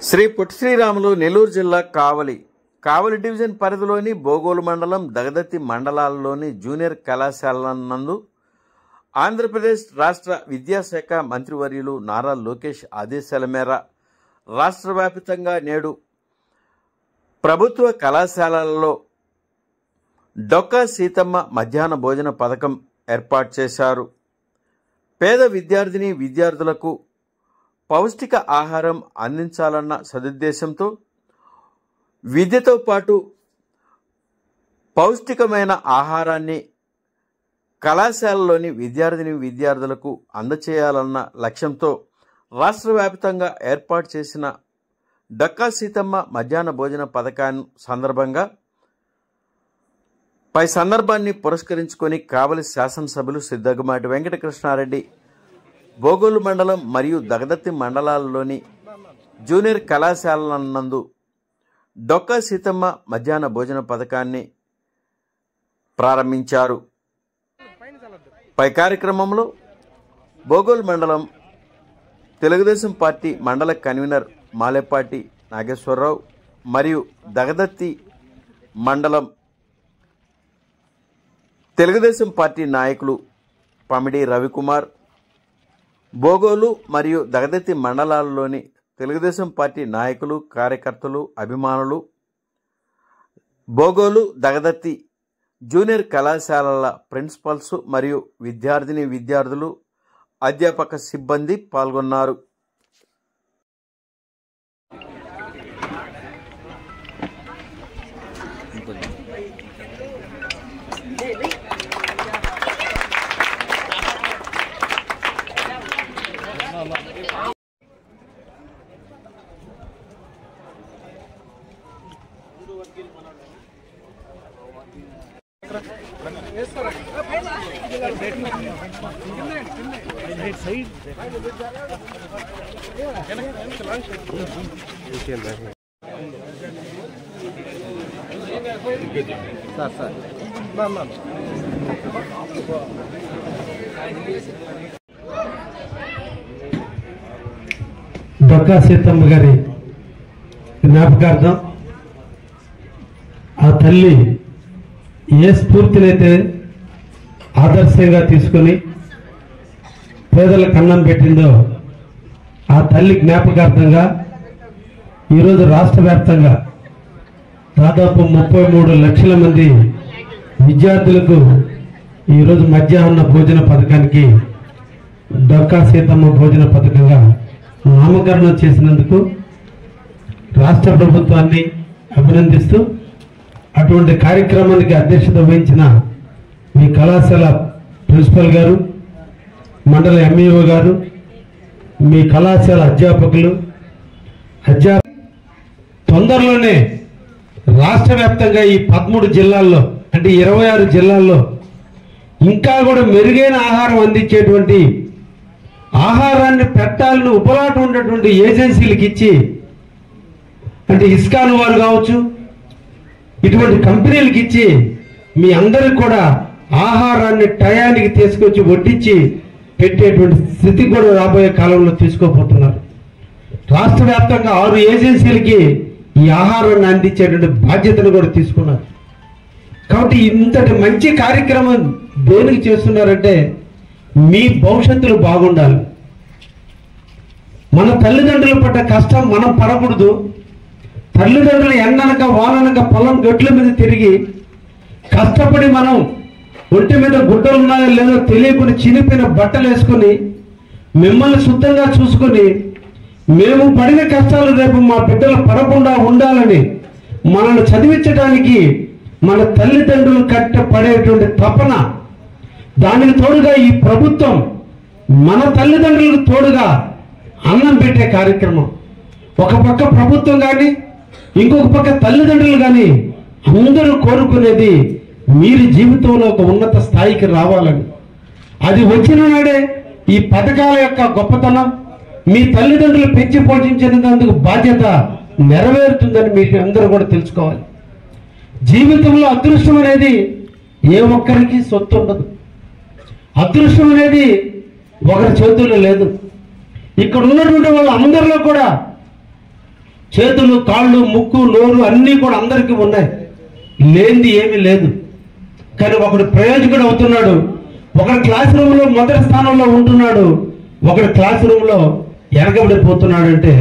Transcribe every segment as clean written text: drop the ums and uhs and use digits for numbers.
శ్రీ పొట్టి శ్రీరాములు నెల్లూరు జిల్లా కావలి డివిజన్ పరిధిలోని బోగోలు మండలం దగదత్తి మండలాల్లోని జూనియర్ కళాశాల నందు ఆంధ్రప్రదేశ్ రాష్ట్ర విద్యాశాఖ మంత్రివర్యులు నారా లోకేష్ ఆదేశాల మేర రాష్ట్ర వ్యాప్తంగా నేడు ప్రభుత్వ కళాశాలలలో డొక్కా సీతమ్మ మధ్యాహ్న భోజన పథకం ఏర్పాటు చేశారు. పేద విద్యార్థులకు పౌష్టిక ఆహారం అందించాలన్న సదుద్దేశంతో విద్యతో పాటు పౌష్టికమైన ఆహారాన్ని కళాశాలలోని విద్యార్థులకు అందచేయాలన్న లక్ష్యంతో రాష్ట్ర వ్యాప్తంగా ఏర్పాటు చేసిన డొక్కా సీతమ్మ మధ్యాహ్న భోజన పథకాన్ని సందర్భంగా పై సందర్భాన్ని పురస్కరించుకొని కావలి శాసనసభ్యులు సిద్ధగుమాటి వెంకటకృష్ణారెడ్డి బోగోలు మండలం మరియు దగదత్తి మండలాల్లోని జూనియర్ కళాశాలల నందు డొక్కా సీతమ్మ మధ్యాహ్న భోజన పథకాన్ని ప్రారంభించారు. పై కార్యక్రమంలో బోగోలు మండలం తెలుగుదేశం పార్టీ మండల కన్వీనర్ మాలేపాటి నాగేశ్వరరావు మరియు దగదత్తి మండలం తెలుగుదేశం పార్టీ నాయకులు పమిడి రవికుమార్, బోగోలు మరియు దగదత్తి మండలాల్లోని తెలుగుదేశం పార్టీ నాయకులు, కార్యకర్తలు, అభిమానులు, బోగోలు, దగదత్తి జూనియర్ కళాశాలల ప్రిన్సిపల్స్ మరియు విద్యార్థులు, అధ్యాపక సిబ్బంది పాల్గొన్నారు. డొక్కా సీతమ్మ గారి జ్ఞాపకార్థం ఆ తల్లి ఏ స్ఫూర్తినైతే ఆదర్శంగా తీసుకొని పేదలకు అన్నం పెట్టిందో ఆ తల్లి జ్ఞాపకార్థంగా ఈరోజు రాష్ట్ర వ్యాప్తంగా దాదాపు 33 లక్షల మంది విద్యార్థులకు ఈరోజు మధ్యాహ్న భోజన పథకానికి డొక్కా సీతమ్మ భోజన పథకంగా నామకరణం చేసినందుకు రాష్ట్ర ప్రభుత్వాన్ని అభినందిస్తూ అటువంటి కార్యక్రమానికి అధ్యక్షత వహించిన మీ కళాశాల ప్రిన్సిపల్ గారు, మండల ఎంఈఓ గారు, మీ కళాశాల అధ్యాపకులు తొందరలోనే రాష్ట్ర వ్యాప్తంగా ఈ 13 జిల్లాల్లో అంటే 26 జిల్లాల్లో ఇంకా కూడా మెరుగైన ఆహారం అందించేటువంటి ఆహారాన్ని పెట్టాలని ఉపలాట ఉన్నటువంటి ఏజెన్సీలకు ఇచ్చి, అంటే ఇస్కాన్ వారు కావచ్చు, ఇటువంటి కంపెనీలకు ఇచ్చి మీ అందరికి కూడా ఆహారాన్ని టయానికి తీసుకొచ్చి వడ్డించి పెట్టేటువంటి స్థితి కూడా రాబోయే కాలంలో తీసుకోబోతున్నారు. రాష్ట్ర వ్యాప్తంగా 6 ఏజెన్సీలకి ఈ ఆహారాన్ని అందించేటువంటి బాధ్యతను కూడా తీసుకున్నారు. కాబట్టి ఇంతటి మంచి కార్యక్రమం దేనికి చేస్తున్నారంటే మీ భవిష్యత్తులు బాగుండాలి. మన తల్లిదండ్రులు పడ్డ కష్టం మనం పడకూడదు. తల్లిదండ్రులు ఎండనక వాననక పొలం గట్ల మీద తిరిగి కష్టపడి మనం ఒంటి మీద గుడ్డలు ఉన్నాయో లేదో తెలియకుండా చినిపోయిన బట్టలు వేసుకొని మిమ్మల్ని శుద్ధంగా చూసుకొని మేము పడిన కష్టాలు రేపు మా బిడ్డలు పడకుండా ఉండాలని మనల్ని చదివించడానికి మన తల్లిదండ్రులు పడేటువంటి తపన, దానికి తోడుగా ఈ ప్రభుత్వం మన తల్లిదండ్రులకు తోడుగా అన్నం పెట్టే కార్యక్రమం. ఒక పక్క ప్రభుత్వం కానీ ఇంకొక పక్క తల్లిదండ్రులు కానీ అందరూ కోరుకునేది మీరు జీవితంలో ఒక ఉన్నత స్థాయికి రావాలని. అది వచ్చిన నాడే ఈ పథకాల యొక్క గొప్పతనం, మీ తల్లిదండ్రులు పెంచి పోషించినందుకు బాధ్యత నెరవేరుతుందని మీకు అందరూ కూడా తెలుసుకోవాలి. జీవితంలో అదృష్టం అనేది ఏ ఒక్కరికి సొత్తు ఉండదు. అదృష్టం అనేది ఒకరి చేతుల్లో లేదు. ఇక్కడ ఉన్నటువంటి వాళ్ళందరిలో కూడా చేతులు, కాళ్ళు, ముక్కు, నోరు అన్నీ కూడా అందరికీ ఉన్నాయి, లేనిది ఏమీ లేదు. కానీ ఒకడు ప్రయోజకుడు అవుతున్నాడు, ఒకడు క్లాస్ రూమ్లో మొదటి స్థానంలో ఉంటున్నాడు, ఒకడు క్లాస్ రూమ్లో వెనకబడిపోతున్నాడంటే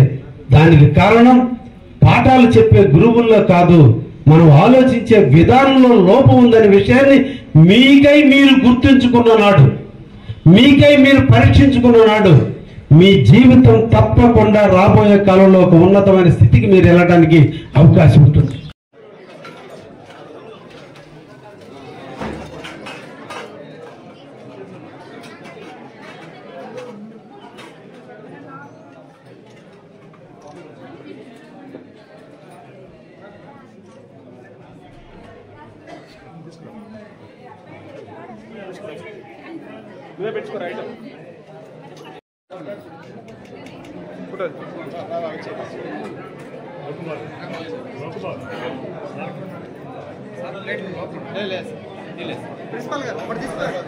దానికి కారణం పాఠాలు చెప్పే గురువుల్లో కాదు, మనం ఆలోచించే విధానంలో లోపం ఉందనే విషయాన్ని మీకై మీరు గుర్తుంచుకున్న నాడు, మీకై మీరు పరీక్షించుకున్న నాడు మీ జీవితం తప్పకుండా రాబోయే కాలంలో ఒక ఉన్నతమైన స్థితికి మీరు వెళ్ళడానికి అవకాశం ఉంటుంది. ప్రిన్సిపల్ గారు ఒకటి తీసుకోవాలి.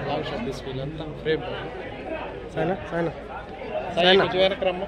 లాంగ్ షాట్ తీసుకెళ్ళి ఫ్రేమ్ సైనా సైనా సైనా వెనకరమ్మా.